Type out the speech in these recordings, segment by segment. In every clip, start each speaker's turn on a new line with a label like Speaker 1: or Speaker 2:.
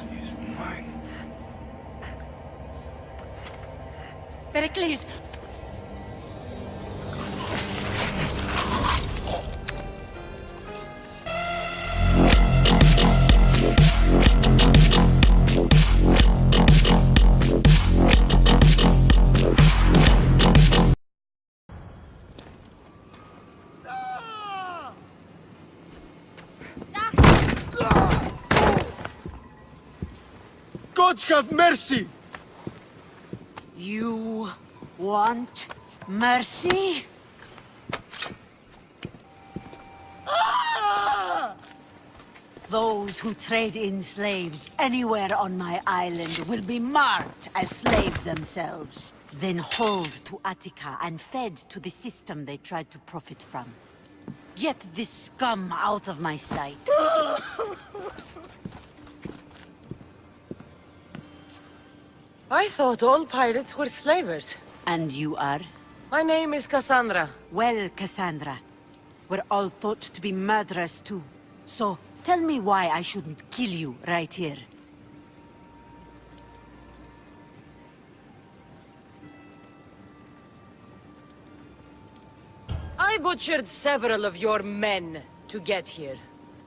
Speaker 1: He's mine.
Speaker 2: Pericles!
Speaker 3: Gods have mercy!
Speaker 4: You want mercy? Those who trade in slaves anywhere on my island will be marked as slaves themselves, then hauled to Attica and fed to the system they tried to profit from. Get this scum out of my sight.
Speaker 2: I thought all pirates were slavers.
Speaker 4: And you are?
Speaker 2: My name is Cassandra.
Speaker 4: Well, Cassandra, we're all thought to be murderers too. So, tell me why I shouldn't kill you right here.
Speaker 2: I butchered several of your men to get here.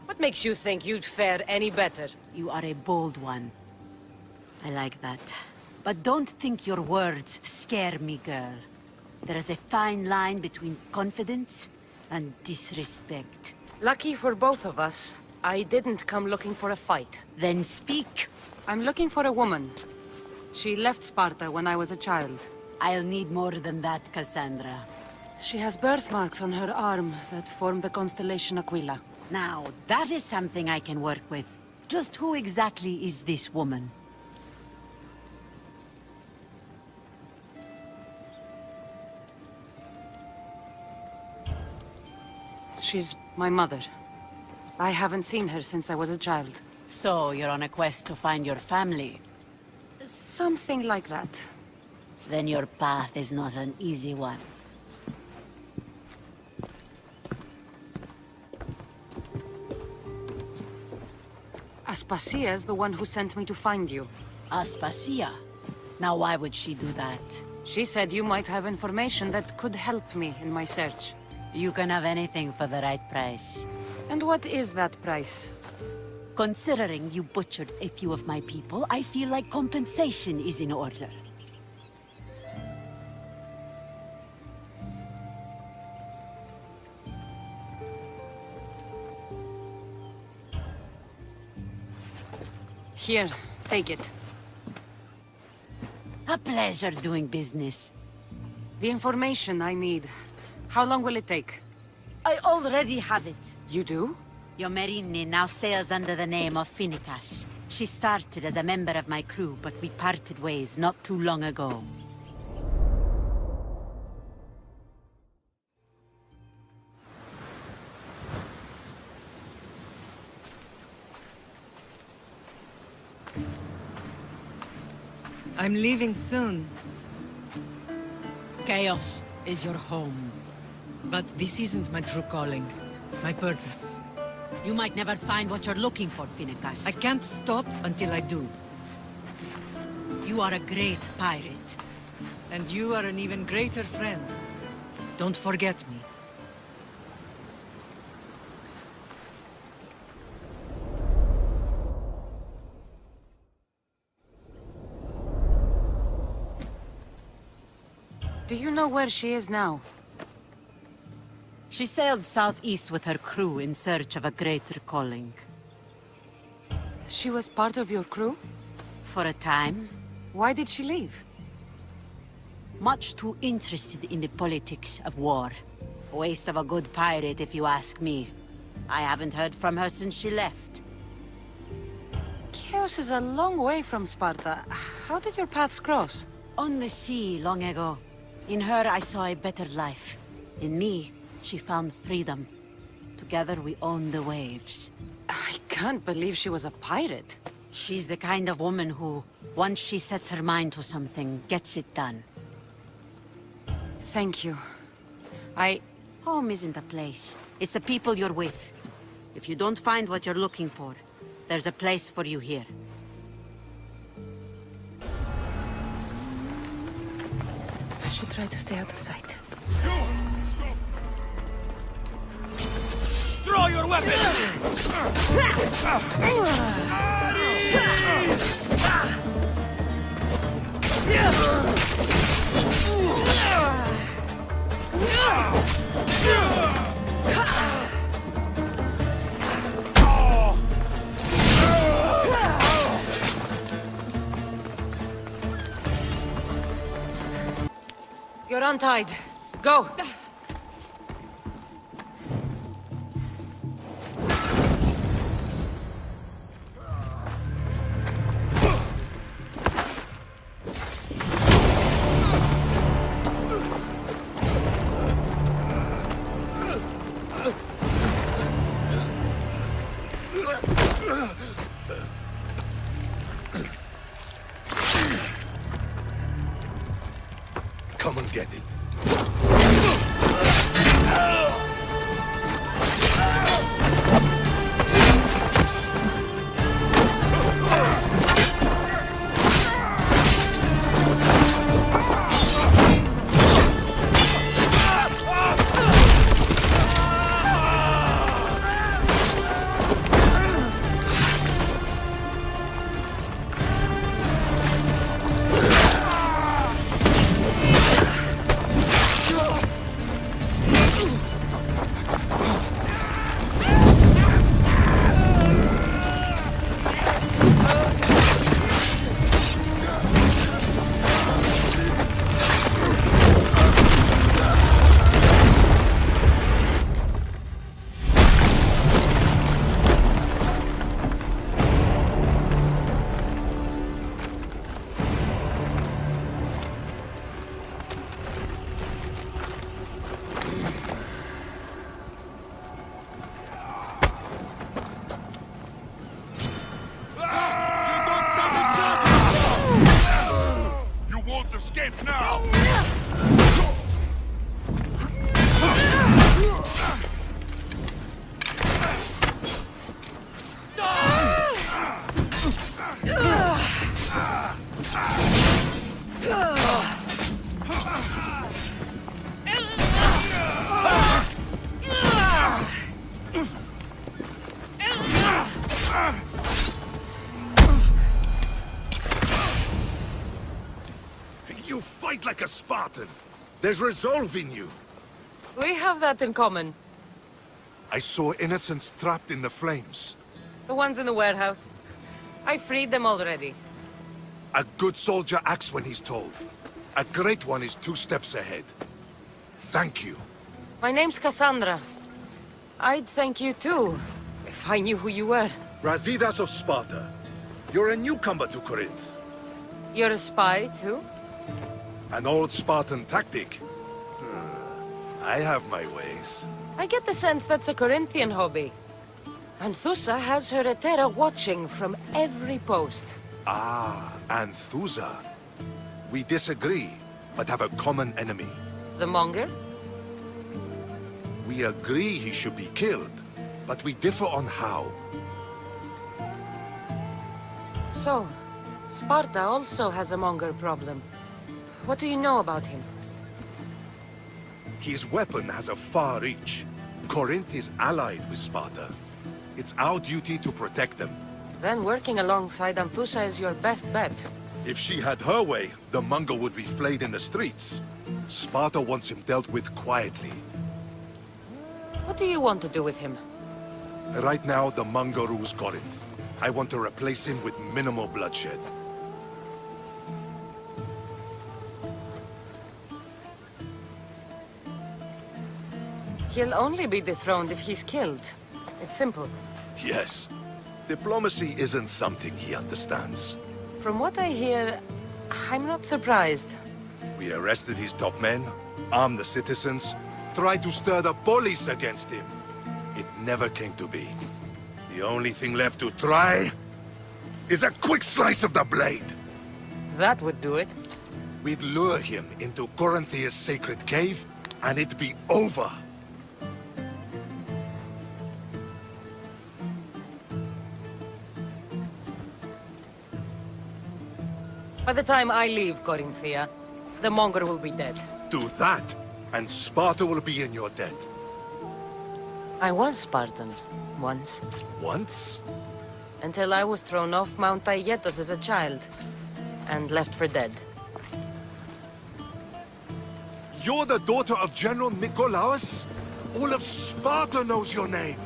Speaker 2: What makes you think you'd fare any better?
Speaker 4: You are a bold one. I like that. But don't think your words scare me, girl. There is a fine line between confidence and disrespect.
Speaker 2: Lucky for both of us, I didn't come looking for a fight.
Speaker 4: Then speak.
Speaker 2: I'm looking for a woman. She left Sparta when I was a child.
Speaker 4: I'll need more than that, Cassandra.
Speaker 2: She has birthmarks on her arm that form the constellation Aquila.
Speaker 4: Now, that is something I can work with. Just who exactly is this woman?
Speaker 2: She's my mother. I haven't seen her since I was a child.
Speaker 4: So, you're on a quest to find your family?
Speaker 2: Something like that.
Speaker 4: Then your path is not an easy one.
Speaker 2: Aspasia's the one who sent me to find you.
Speaker 4: Aspasia? Now why would she do that?
Speaker 2: She said you might have information that could help me in my search.
Speaker 4: You can have anything for the right price.
Speaker 2: And what is that price?
Speaker 4: Considering you butchered a few of my people, I feel like compensation is in order.
Speaker 2: Here, take it.
Speaker 4: A pleasure doing business.
Speaker 2: The information I need. How long will it take?
Speaker 4: I already have it.
Speaker 2: You do?
Speaker 4: Your Merini now sails under the name of Finicas. She started as a member of my crew, but we parted ways not too long ago.
Speaker 5: I'm leaving soon,
Speaker 4: Chaos is your home.
Speaker 5: but this isn't my true calling. My purpose.
Speaker 4: You might never find what you're looking for, Finicas.
Speaker 5: I can't stop until I do.
Speaker 4: You are a great pirate.
Speaker 5: And you are an even greater friend. Don't forget me.
Speaker 2: Do you know where she is now?
Speaker 4: She sailed southeast with her crew in search of a greater calling.
Speaker 2: She was part of your crew?
Speaker 4: For a time,
Speaker 2: Why did she leave?
Speaker 4: much too interested in the politics of war. A waste of a good pirate, if you ask me. I haven't heard from her since she left.
Speaker 2: Chios is a long way from Sparta. How did your paths cross?
Speaker 4: On the sea, long ago. In her, I saw a better life. In me, she found freedom. Together, we own the waves.
Speaker 2: I can't believe she was a pirate.
Speaker 4: She's the kind of woman who, once she sets her mind to something, gets it done.
Speaker 2: Thank you.
Speaker 4: Home isn't a place. It's the people you're with. If you don't find what you're looking for, there's a place for you here.
Speaker 2: I should try to stay out of sight.
Speaker 1: Draw your weapon!
Speaker 2: You're untied. Go!
Speaker 1: Come and get it. Escape now! You fight like a Spartan. There's resolve in you.
Speaker 2: We have that in common.
Speaker 1: I saw innocents trapped in the flames.
Speaker 2: The ones in the warehouse. I freed them already.
Speaker 1: A good soldier acts when he's told. A great one is 2 steps ahead. Thank you.
Speaker 2: My name's Cassandra. I'd thank you too, if I knew who you were.
Speaker 1: Brasidas of Sparta. You're a newcomer to Corinth.
Speaker 2: You're a spy too?
Speaker 1: An old Spartan tactic. I have my ways.
Speaker 2: I get the sense that's a Corinthian hobby. Anthusa has her Etera watching from every post.
Speaker 1: Ah, Anthusa. We disagree, but have a common enemy.
Speaker 2: The Monger?
Speaker 1: We agree he should be killed, but we differ on how.
Speaker 2: So, Sparta also has a Monger problem. What do you know about him?
Speaker 1: His weapon has a far reach. Corinth is allied with Sparta. It's our duty to protect them.
Speaker 2: Then working alongside Anthusa is your best bet.
Speaker 1: If she had her way, the Mongol would be flayed in the streets. Sparta wants him dealt with quietly.
Speaker 2: What do you want to do with him?
Speaker 1: Right now, the Mongol rules Corinth. I want to replace him with minimal bloodshed.
Speaker 2: He'll only be dethroned if he's killed. It's simple.
Speaker 1: Yes. Diplomacy isn't something he understands.
Speaker 2: From what I hear, I'm not surprised.
Speaker 1: We arrested his top men, armed the citizens, tried to stir the police against him. It never came to be. The only thing left to try is a quick slice of the blade.
Speaker 2: That would do it.
Speaker 1: We'd lure him into Corinthia's sacred cave, and it'd be over.
Speaker 2: By the time I leave Corinthia, the Monger will be dead.
Speaker 1: Do that, and Sparta will be in your debt.
Speaker 2: I was Spartan, once.
Speaker 1: Once?
Speaker 2: Until I was thrown off Mount Aietos as a child, and left for dead.
Speaker 1: You're the daughter of General Nikolaos? All of Sparta knows your name.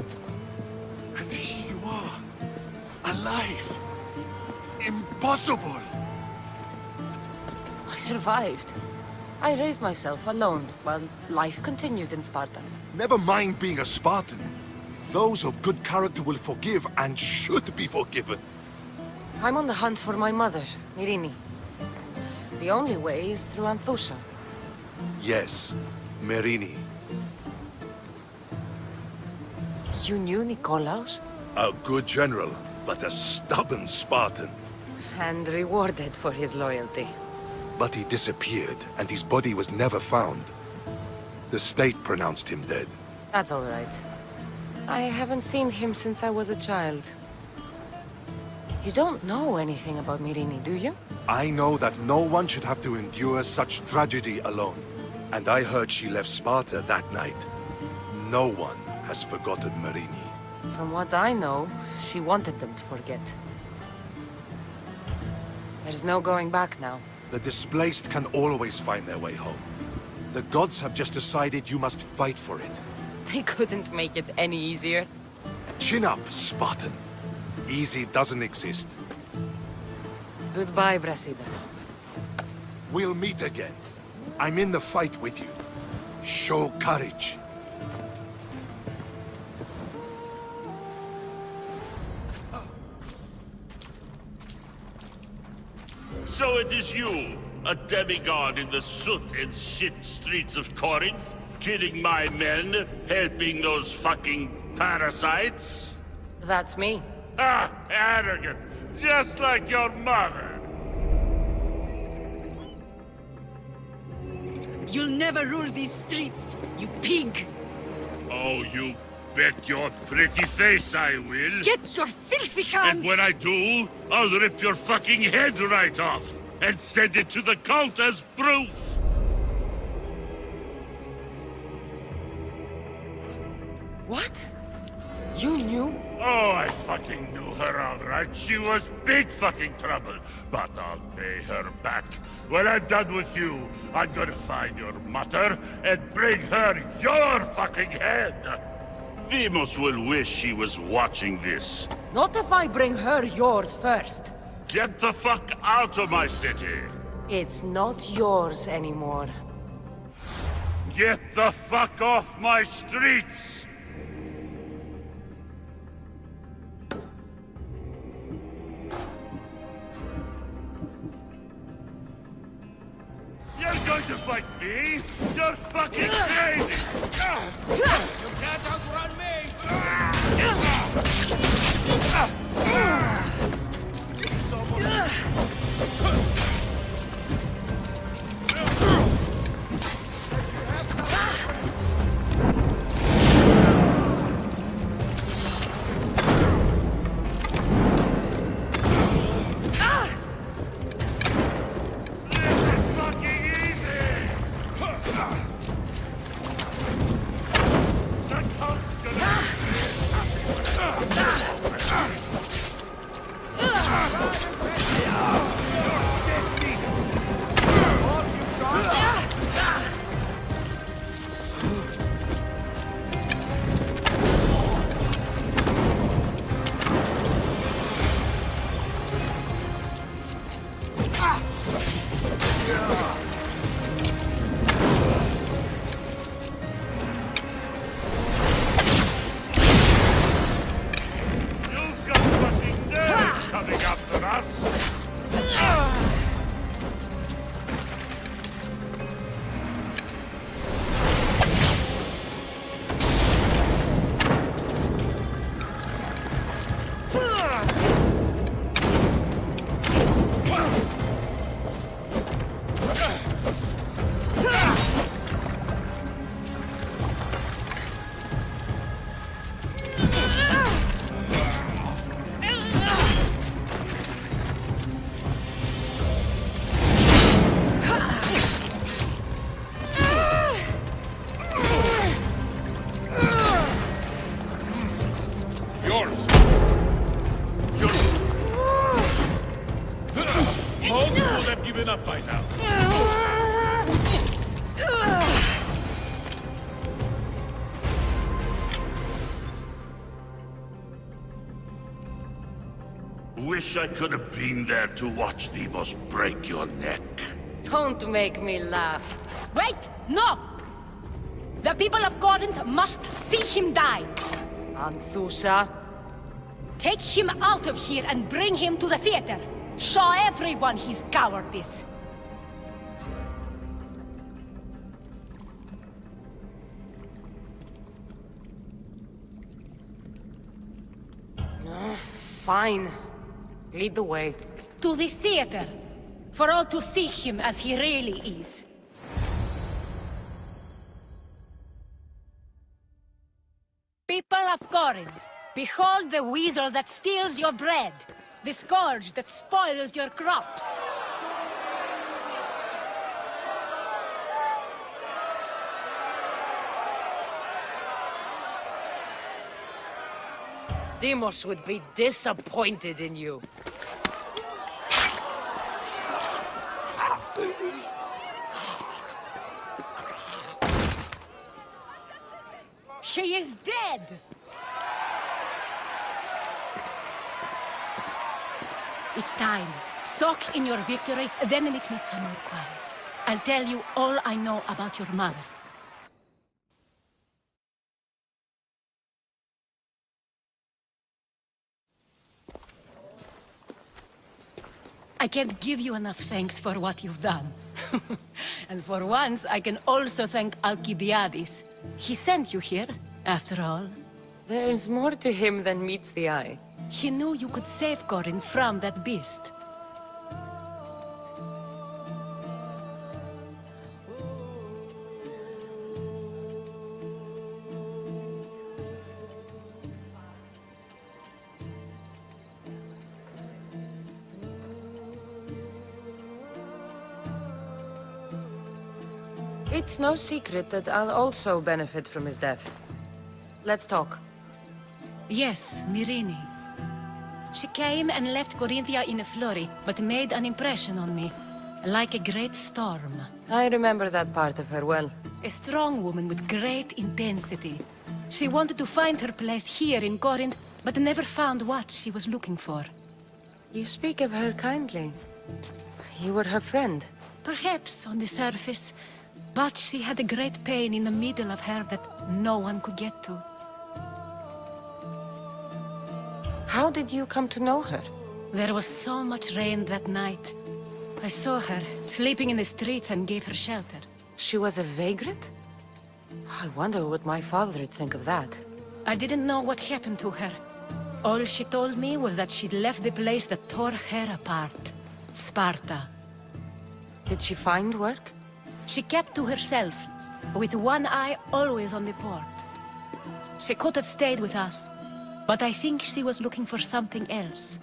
Speaker 1: And here you are, alive. Impossible.
Speaker 2: I survived. I raised myself alone, while life continued in Sparta.
Speaker 1: Never mind being a Spartan. Those of good character will forgive and should be forgiven.
Speaker 2: I'm on the hunt for my mother, Myrini. And the only way is through Anthusha.
Speaker 1: Yes, Merini.
Speaker 2: You knew Nikolaos?
Speaker 1: A good general, but a stubborn Spartan.
Speaker 2: And rewarded for his loyalty.
Speaker 1: But he disappeared, and his body was never found. The state pronounced him dead.
Speaker 2: That's all right. I haven't seen him since I was a child. You don't know anything about Myrini, do you?
Speaker 1: I know that no one should have to endure such tragedy alone. And I heard she left Sparta that night. No one has forgotten Merini.
Speaker 2: From what I know, she wanted them to forget. There's no going back now.
Speaker 1: The displaced can always find their way home. The gods have just decided you must fight for it.
Speaker 2: They couldn't make it any easier.
Speaker 1: Chin up, Spartan. Easy doesn't exist.
Speaker 2: Goodbye, Brasidas.
Speaker 1: We'll meet again. I'm in the fight with you. Show courage.
Speaker 3: So it is you, a demigod in the soot and shit streets of Corinth, killing my men, helping those fucking parasites?
Speaker 2: That's me.
Speaker 3: Ah, arrogant, just like your mother.
Speaker 5: You'll never rule these streets, you pig!
Speaker 3: Oh, you bet your pretty face I will.
Speaker 5: Get your filthy hands!
Speaker 3: And when I do, I'll rip your fucking head right off and send it to the cult as proof.
Speaker 2: What? You knew?
Speaker 3: Oh, I fucking knew her all right. She was big fucking trouble. But I'll pay her back. When I'm done with you, I'm gonna find your mother and bring her your fucking head. Demos will wish she was watching this.
Speaker 2: Not if I bring her yours first.
Speaker 3: Get the fuck out of my city.
Speaker 2: It's not yours anymore.
Speaker 3: Get the fuck off my streets. You're going to fight me? You're fucking crazy! You can't outrun me! Yours! Most would have given up by now. Wish I could have been there to watch Demos break your neck.
Speaker 2: Don't make me laugh.
Speaker 6: Wait! No! The people of Corinth must see him die.
Speaker 2: Anthusa.
Speaker 6: Take him out of here and bring him to the theater. Show everyone his cowardice.
Speaker 2: Fine. Lead the way.
Speaker 6: To the theater. For all to see him as he really is. People of Corinth, behold the weasel that steals your bread. The scourge that spoils your crops.
Speaker 2: Demos would be disappointed in you.
Speaker 6: He is dead! It's time. Soak in your victory, then meet me somewhere quiet. I'll tell you all I know about your mother. I can't give you enough thanks for what you've done. And for once, I can also thank Alcibiades. He sent you here, after all.
Speaker 2: There's more to him than meets the eye.
Speaker 6: He knew you could save Corinth from that beast.
Speaker 2: It's no secret that I'll also benefit from his death. Let's talk.
Speaker 6: Yes, Myrine. She came and left Corinthia in a flurry, but made an impression on me. Like a great storm.
Speaker 2: I remember that part of her well.
Speaker 6: A strong woman with great intensity. She wanted to find her place here in Corinth, but never found what she was looking for.
Speaker 2: You speak of her kindly. You were her friend.
Speaker 6: Perhaps on the surface, but she had a great pain in the middle of her that no one could get to.
Speaker 2: How did you come to know her?
Speaker 6: There was so much rain that night. I saw her, sleeping in the streets, and gave her shelter.
Speaker 2: She was a vagrant? I wonder what my father would think of that.
Speaker 6: I didn't know what happened to her. All she told me was that she'd left the place that tore her apart. Sparta.
Speaker 2: Did she find work?
Speaker 6: She kept to herself, with one eye always on the port. She could have stayed with us, but I think she was looking for something else.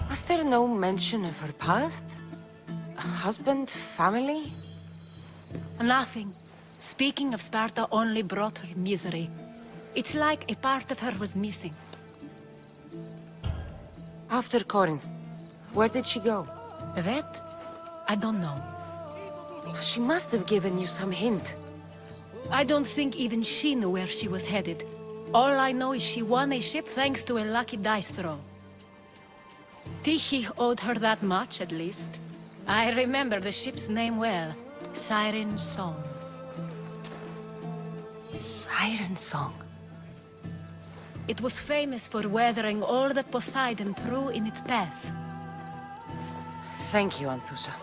Speaker 2: Was there no mention of her past? A husband, family?
Speaker 6: Nothing. Speaking of Sparta only brought her misery. It's like a part of her was missing.
Speaker 2: After Corinth, where did she go?
Speaker 6: That? I don't know.
Speaker 2: She must have given you some hint.
Speaker 6: I don't think even she knew where she was headed. All I know is she won a ship thanks to a lucky dice throw. Tyche owed her that much, at least. I remember the ship's name well. Siren Song.
Speaker 2: Siren Song.
Speaker 6: It was famous for weathering all that Poseidon threw in its path.
Speaker 2: Thank you, Anthusa.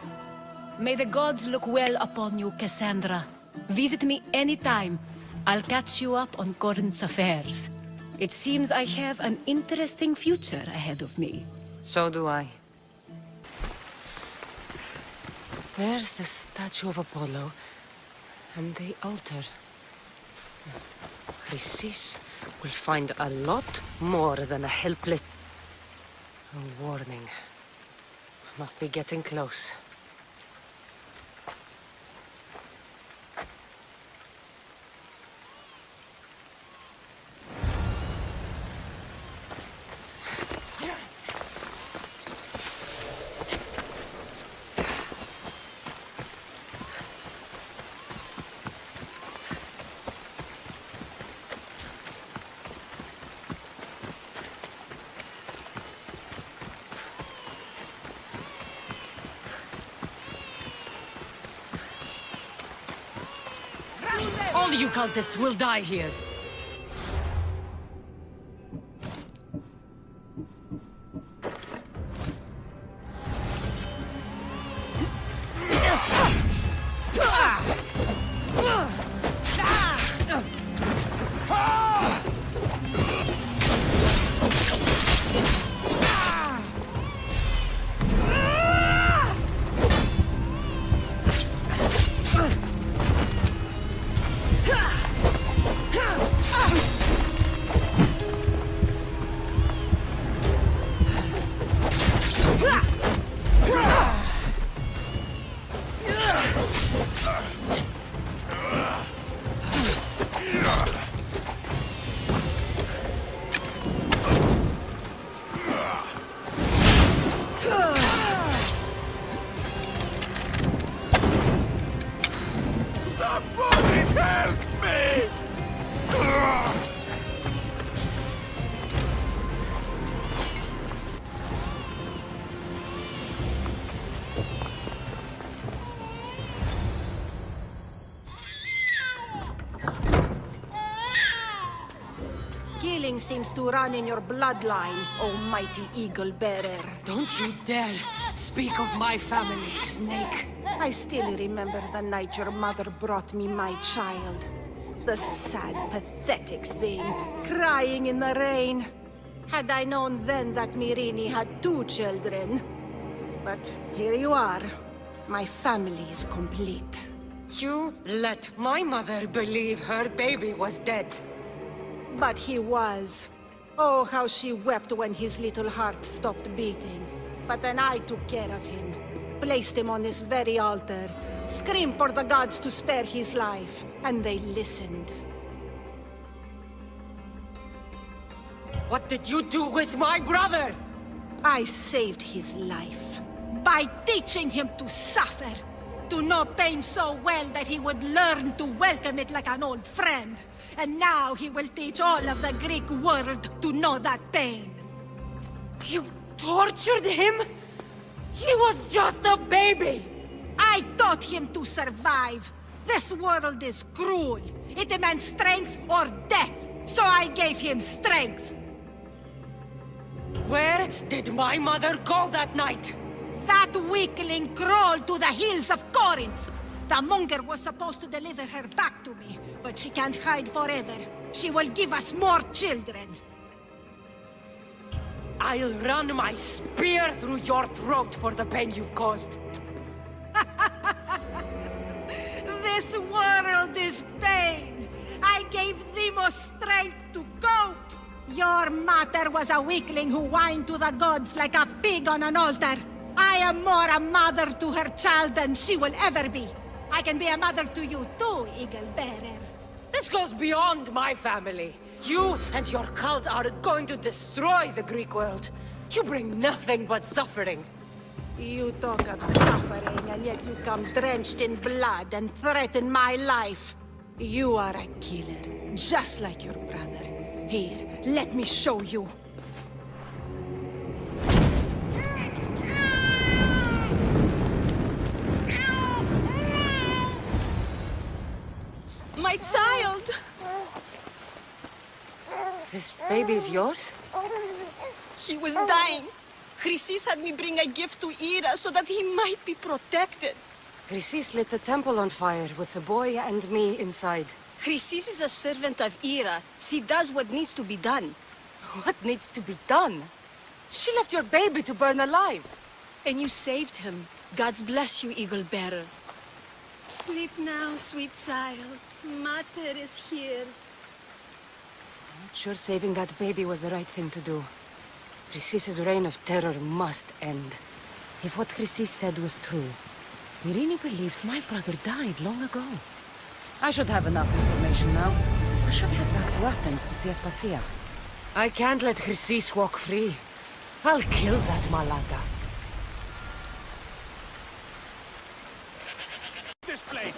Speaker 6: May the gods look well upon you, Cassandra. Visit me anytime. I'll catch you up on Corinth's affairs. It seems I have an interesting future ahead of me.
Speaker 2: So do I. There's the statue of Apollo, and the altar. Chrysis will find a lot more than a helpless... A warning. Must be getting close.
Speaker 5: All you cultists will die here.
Speaker 7: Killing seems to run in your bloodline, almighty eagle bearer.
Speaker 5: Don't you dare speak of my family, Snake.
Speaker 7: I still remember the night your mother brought me my child. The sad, pathetic thing, crying in the rain. Had I known then that Myrini had 2 children. But here you are. My family is complete.
Speaker 2: You let my mother believe her baby was dead.
Speaker 7: But he was. Oh, how she wept when his little heart stopped beating. But then I took care of him. Placed him on this very altar. Screamed for the gods to spare his life. And they listened.
Speaker 2: What did you do with my brother?
Speaker 7: I saved his life. By teaching him to suffer. To know pain so well that he would learn to welcome it like an old friend. And now he will teach all of the Greek world to know that pain.
Speaker 2: You tortured him? He was just a baby!
Speaker 7: I taught him to survive. This world is cruel. It demands strength or death. So I gave him strength.
Speaker 2: Where did my mother go that night?
Speaker 7: That weakling crawled to the hills of Corinth. The monger was supposed to deliver her back to me, but she can't hide forever. She will give us more children.
Speaker 2: I'll run my spear through your throat for the pain you've caused.
Speaker 7: This world is pain. I gave Demos strength to cope. Your mother was a weakling who whined to the gods like a pig on an altar. I am more a mother to her child than she will ever be. I can be a mother to you too, Eagle Bearer.
Speaker 2: This goes beyond my family. You and your cult are going to destroy the Greek world. You bring nothing but suffering.
Speaker 7: You talk of suffering, and yet you come drenched in blood and threaten my life. You are a killer, just like your brother. Here, let me show you. My child!
Speaker 2: This baby's yours?
Speaker 8: He was dying. Chrysis had me bring a gift to Ira so that he might be protected.
Speaker 2: Chrysis lit the temple on fire with the boy and me inside.
Speaker 8: Chrysis is a servant of Ira. She does what needs to be done.
Speaker 2: What needs to be done? She left your baby to burn alive.
Speaker 8: And you saved him. God's bless you, Eagle Bearer. Sleep now, sweet child. Mater is here.
Speaker 2: I'm not sure saving that baby was the right thing to do. Chrysis' reign of terror must end. If what Chrysis said was true, Myrini believes my brother died long ago. I should have enough information now. I should head back to Athens to see Aspasia. I can't let Chrysis walk free. I'll kill that Malaka.
Speaker 3: This place!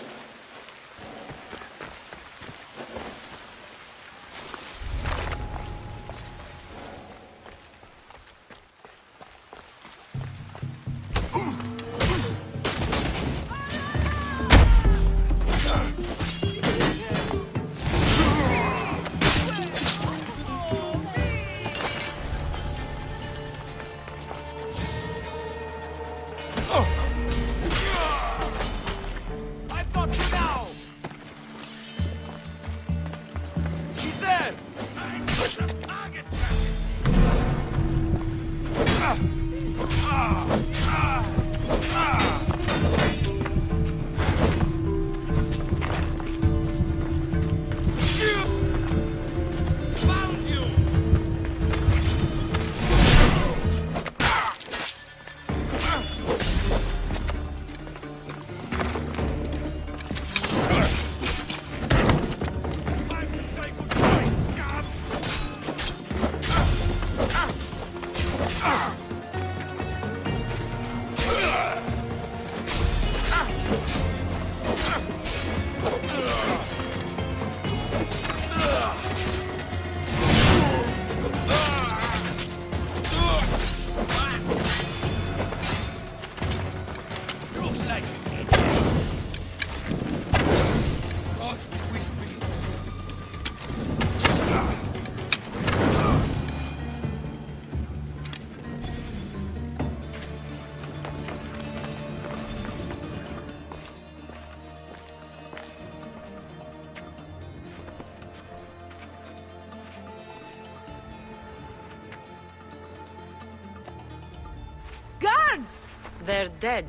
Speaker 5: guards!
Speaker 2: They're dead.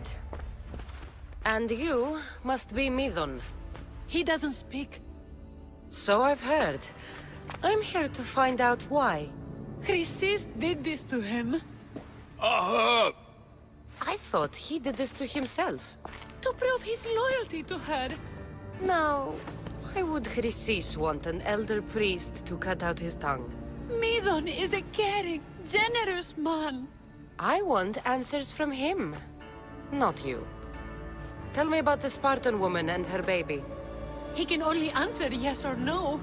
Speaker 2: And you must be Midon.
Speaker 5: He doesn't speak.
Speaker 2: So I've heard. I'm here to find out why.
Speaker 5: Chrysis did this to him.
Speaker 2: I thought he did this to himself.
Speaker 5: To prove his loyalty to her.
Speaker 2: Now, why would Chrysis want an elder priest to cut out his tongue?
Speaker 5: Midon is a caring, generous man.
Speaker 2: I want answers from him, not you. Tell me about the Spartan woman and her baby.
Speaker 5: He can only answer yes or no.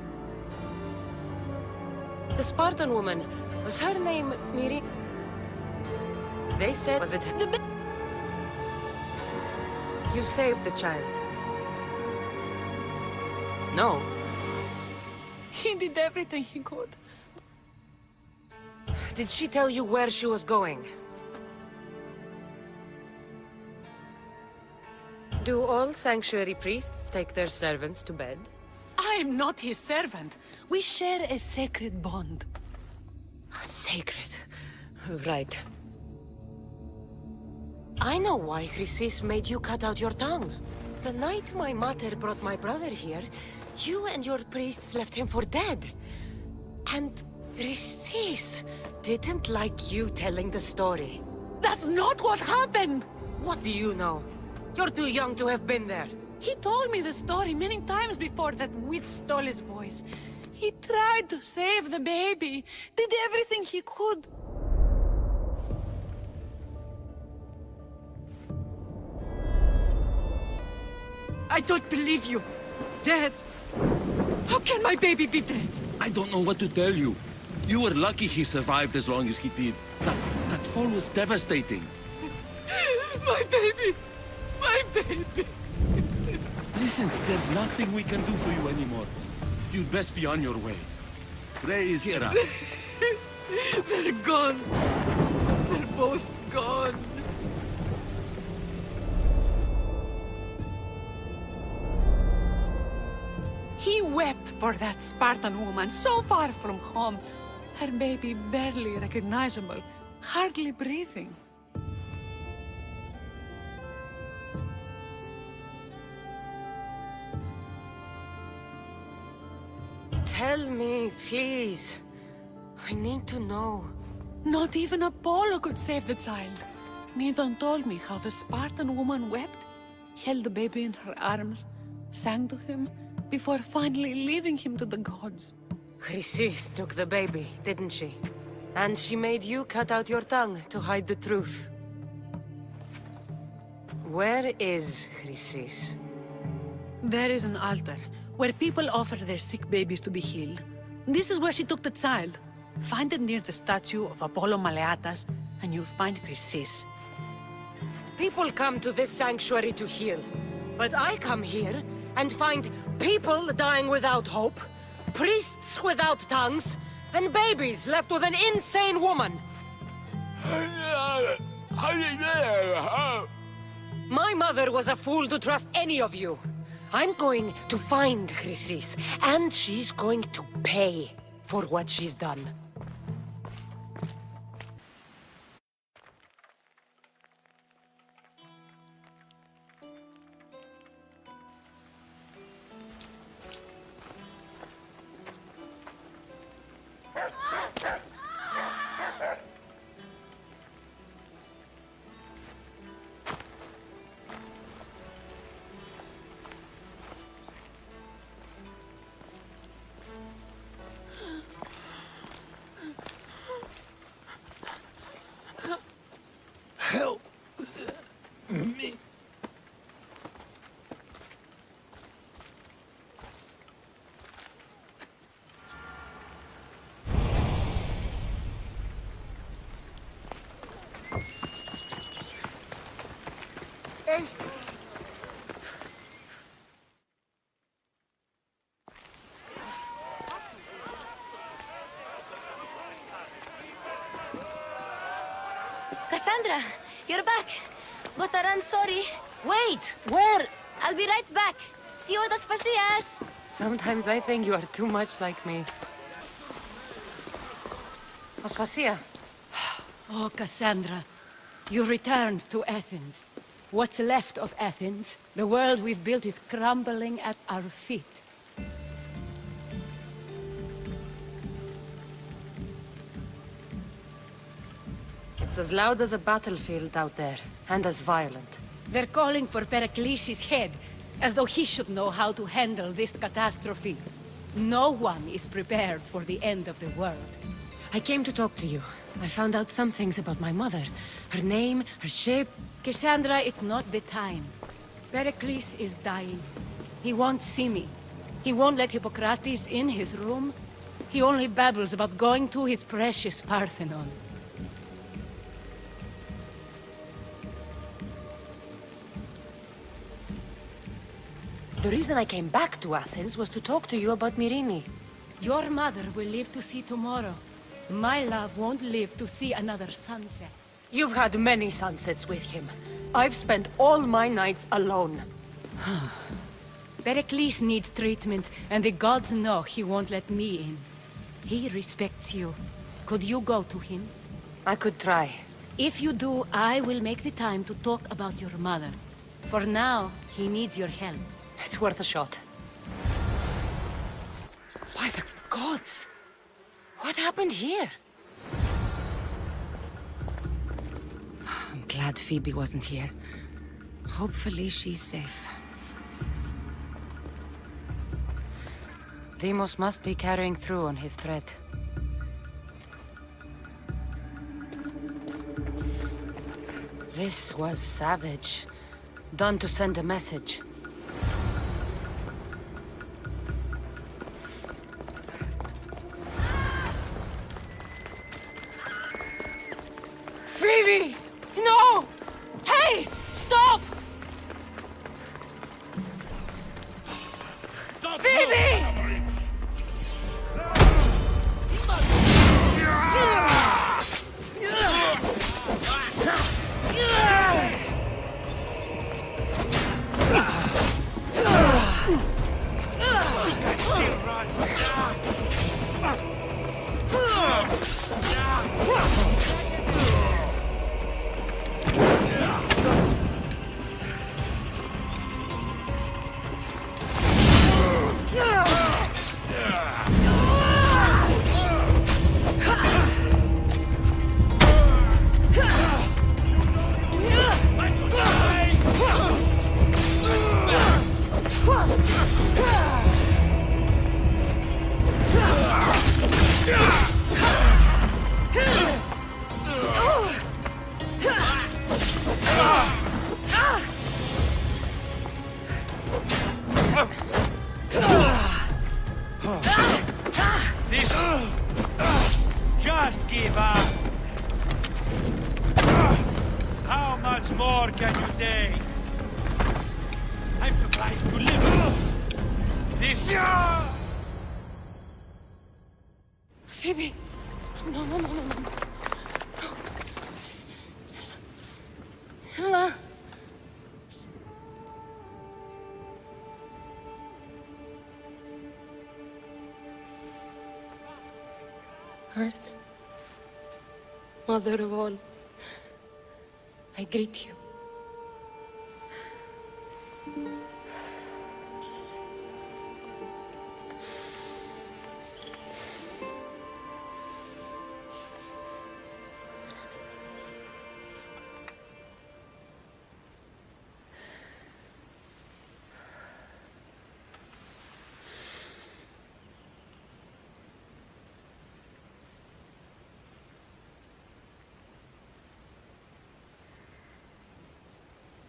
Speaker 2: The Spartan woman, was her name Miri? They said, was it... You saved the child. No.
Speaker 5: He did everything he could.
Speaker 2: Did she tell you where she was going? Do all sanctuary priests take their servants to bed?
Speaker 5: I am not his servant. We share a sacred bond.
Speaker 2: Sacred. Right. I know why Chrysis made you cut out your tongue. The night my mater brought my brother here, you and your priests left him for dead. And Chrysis didn't like you telling the story.
Speaker 5: That's not what happened!
Speaker 2: What do you know? You're too young to have been there.
Speaker 5: He told me the story many times before that witch stole his voice. He tried to save the baby, did everything he could. I don't believe you. Dead? How can my baby be dead?
Speaker 9: I don't know what to tell you. You were lucky he survived as long as he did. That fall was devastating.
Speaker 5: My baby! My baby!
Speaker 9: Listen, there's nothing we can do for you anymore. You'd best be on your way. Ray is here.
Speaker 5: They're gone. They're both gone. He wept for that Spartan woman so far from home. Her baby barely recognizable, hardly breathing.
Speaker 2: Tell me, please. I need to know.
Speaker 5: Not even Apollo could save the child. Midon told me how the Spartan woman wept, held the baby in her arms, sang to him, before finally leaving him to the gods.
Speaker 2: Chrysis took the baby, didn't she? And she made you cut out your tongue to hide the truth. Where is Chrysis?
Speaker 5: There is an altar, where people offer their sick babies to be healed. This is where she took the child. Find it near the statue of Apollo Maleatas, and you'll find Chrysis.
Speaker 2: People come to this sanctuary to heal. But I come here and find people dying without hope, priests without tongues, and babies left with an insane woman. My mother was a fool to trust any of you. I'm going to find Chrysis, and she's going to pay for what she's done.
Speaker 9: Help me.
Speaker 10: Cassandra, you're back. Gotta run, sorry.
Speaker 2: Wait! Where?
Speaker 10: I'll be right back. See you at las pasillas.
Speaker 2: Sometimes I think you are too much like me. Aspasia.
Speaker 6: Oh, Cassandra. You returned to Athens. What's left of Athens, the world we've built is crumbling at our feet.
Speaker 2: It's as loud as a battlefield out there, and as violent.
Speaker 6: They're calling for Pericles' head, as though he should know how to handle this catastrophe. No one is prepared for the end of the world.
Speaker 2: I came to talk to you. I found out some things about my mother. Her name, her shape.
Speaker 6: Cassandra, it's not the time. Pericles is dying. He won't see me. He won't let Hippocrates in his room. He only babbles about going to his precious Parthenon.
Speaker 2: The reason I came back to Athens was to talk to you about Myrine.
Speaker 6: Your mother will live to see tomorrow. My love won't live to see another sunset.
Speaker 2: You've had many sunsets with him. I've spent all my nights alone.
Speaker 6: Pericles needs treatment, and the gods know he won't let me in. He respects you. Could you go to him?
Speaker 2: I could try.
Speaker 6: If you do, I will make the time to talk about your mother. For now, he needs your help.
Speaker 2: It's worth a shot. By the gods! What happened here? I'm glad Phoebe wasn't here. Hopefully she's safe. Deimos must be carrying through on his threat. This was savage. Done to send a message. Phoebe! No! Hey! Stop! Phoebe!
Speaker 11: Just give up! How much more can you take? I'm surprised you live. This...
Speaker 2: Phoebe! No, no, no, no, no. Ella! Earth, Mother of all, I greet you.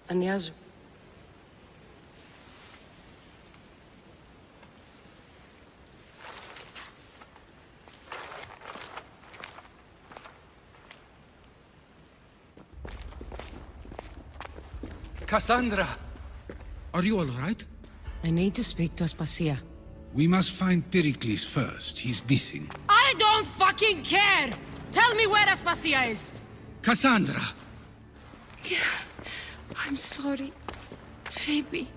Speaker 2: Ανιάζω.
Speaker 12: Cassandra! Are you all right?
Speaker 2: I need to speak to Aspasia.
Speaker 12: We must find Pericles first. He's missing.
Speaker 2: I don't fucking care! Tell me where Aspasia is!
Speaker 12: Cassandra!
Speaker 2: I'm sorry, Phoebe.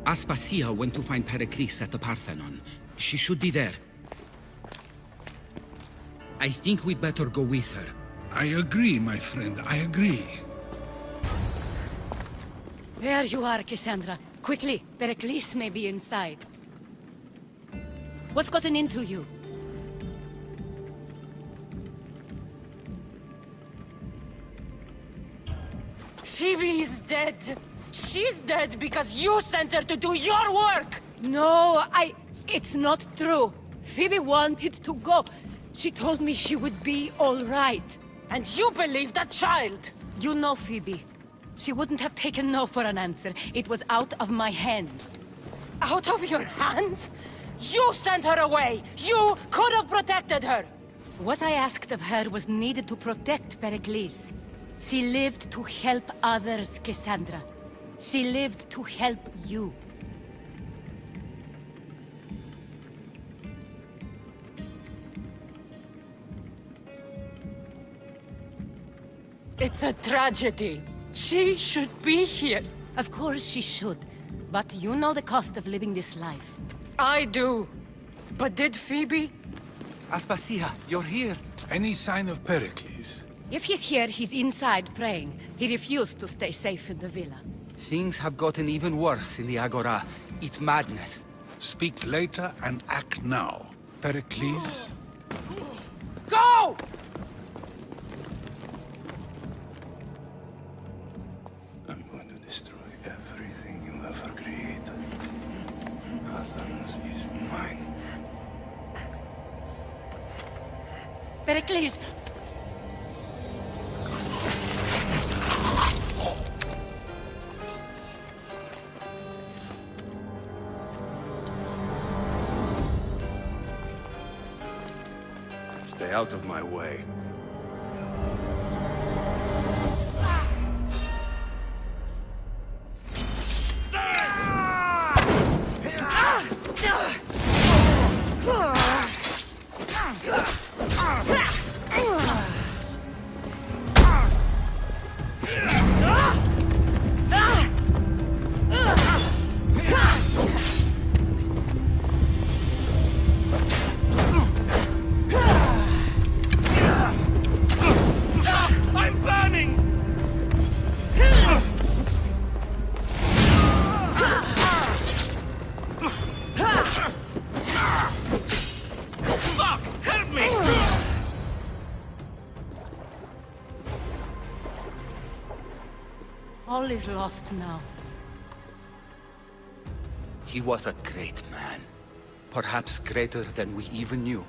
Speaker 13: Aspasia went to find Pericles at the Parthenon. She should be there.
Speaker 12: I think we'd better go with her.
Speaker 13: I agree, my friend, I agree.
Speaker 6: There you are, Cassandra. Quickly, Pericles may be inside. What's gotten into you?
Speaker 2: Phoebe is dead. She's dead because you sent her to do your work!
Speaker 6: No, it's not true. Phoebe wanted to go. She told me she would be all right.
Speaker 2: And you believe that child!
Speaker 6: You know Phoebe. She wouldn't have taken no for an answer. It was out of my hands.
Speaker 2: Out of your hands? You sent her away! You could have protected her!
Speaker 6: What I asked of her was needed to protect Pericles. She lived to help others, Cassandra. She lived to help you.
Speaker 2: It's a tragedy. She should be here.
Speaker 6: Of course she should. But you know the cost of living this life.
Speaker 2: I do. But did Phoebe?
Speaker 12: Aspasia, you're here.
Speaker 13: Any sign of Pericles?
Speaker 6: If he's here, he's inside praying. He refused to stay safe in the villa.
Speaker 12: Things have gotten even worse in the Agora. It's madness.
Speaker 13: Speak later and act now. Pericles?
Speaker 2: Go!
Speaker 14: I'm going to destroy everything you ever created. Athens is mine.
Speaker 6: Pericles!
Speaker 14: Stay out of my way.
Speaker 6: All is lost now.
Speaker 12: He was a great man. Perhaps greater than we even knew.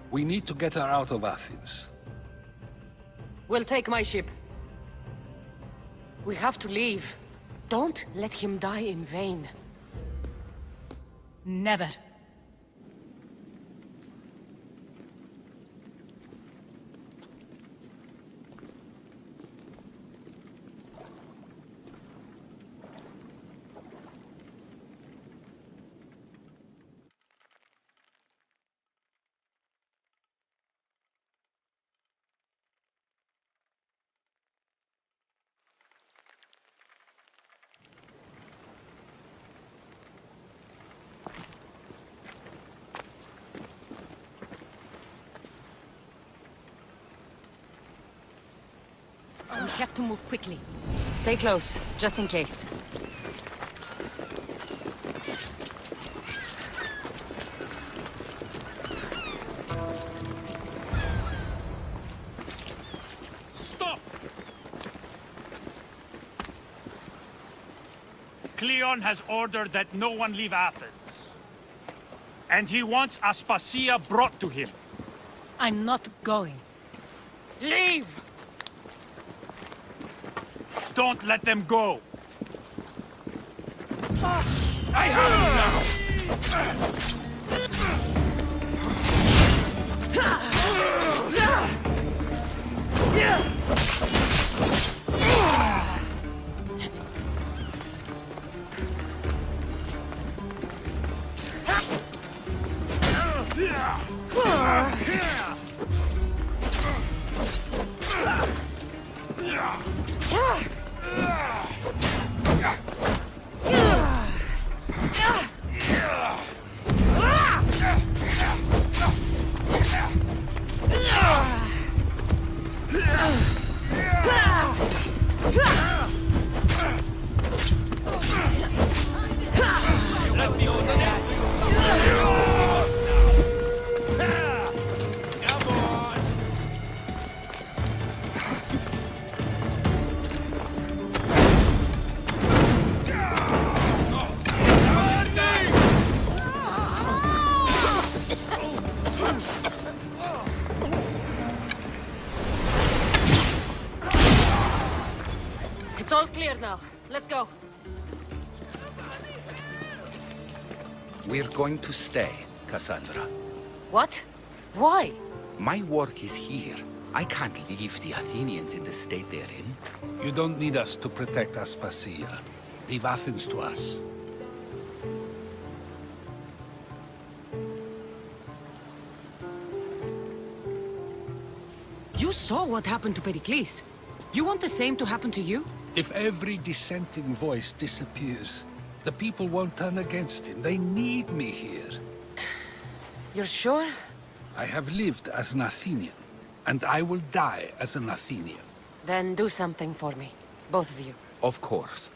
Speaker 13: We need to get her out of Athens.
Speaker 2: We'll take my ship. We have to leave. Don't let him die in vain.
Speaker 6: Never. We have to move quickly.
Speaker 2: Stay close, just in case.
Speaker 11: Stop! Cleon has ordered that no one leave Athens. And he wants Aspasia brought to him.
Speaker 6: I'm not going.
Speaker 2: Leave!
Speaker 11: Don't let them go! I have you now!
Speaker 2: now. Let's go.
Speaker 12: We're going to stay, Cassandra.
Speaker 2: What? Why?
Speaker 12: My work is here. I can't leave the Athenians in the state they're in.
Speaker 13: You don't need us to protect Aspasia. Leave Athens to us.
Speaker 2: You saw what happened to Pericles. You want the same to happen to you?
Speaker 13: If every dissenting voice disappears, the people won't turn against him. They need me here.
Speaker 2: You're sure?
Speaker 13: I have lived as an Athenian, and I will die as an Athenian.
Speaker 2: Then do something for me. Both of you.
Speaker 12: Of course.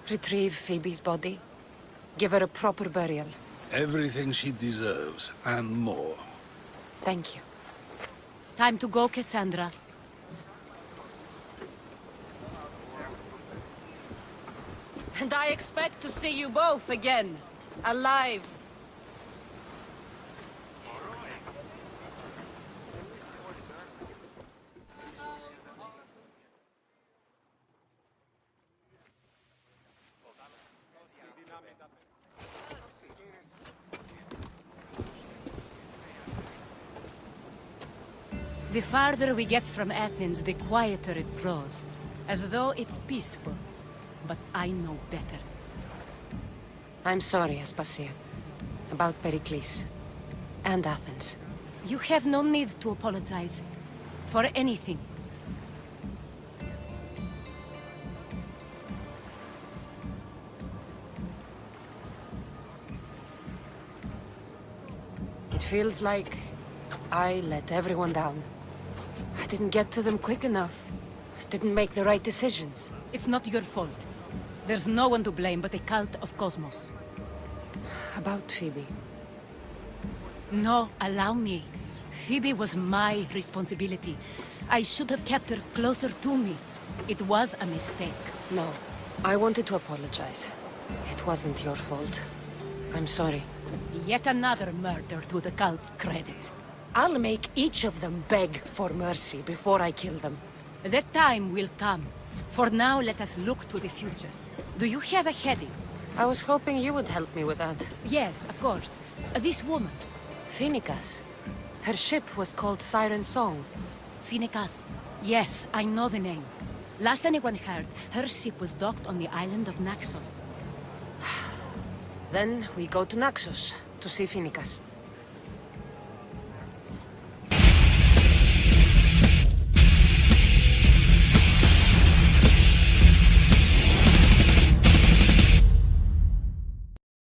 Speaker 2: Retrieve Phoebe's body. Give her a proper burial.
Speaker 13: Everything she deserves, and more.
Speaker 2: Thank you.
Speaker 6: Time to go, Cassandra.
Speaker 2: And I expect to see you both again. Alive.
Speaker 6: The farther we get from Athens, the quieter it grows. As though it's peaceful. But I know better.
Speaker 2: I'm sorry, Aspasia. About Pericles. And Athens.
Speaker 6: You have no need to apologize. For anything.
Speaker 2: It feels like I let everyone down. I didn't get to them quick enough. I didn't make the right decisions.
Speaker 6: It's not your fault. There's no one to blame but the cult of Cosmos.
Speaker 2: About Phoebe.
Speaker 6: No, allow me. Phoebe was my responsibility. I should have kept her closer to me. It was a mistake.
Speaker 2: No, I wanted to apologize. It wasn't your fault. I'm sorry.
Speaker 6: Yet another murder to the cult's credit.
Speaker 2: I'll make each of them beg for mercy before I kill them.
Speaker 6: That time will come. For now, let us look to the future. Do you have a heading?
Speaker 2: I was hoping you would help me with that.
Speaker 6: Yes, of course. This woman.
Speaker 2: Phoenicas. Her ship was called Siren Song.
Speaker 6: Phoenicas. Yes, I know the name. Last anyone heard, her ship was docked on the island of Naxos.
Speaker 2: Then we go to Naxos to see Phoenicas.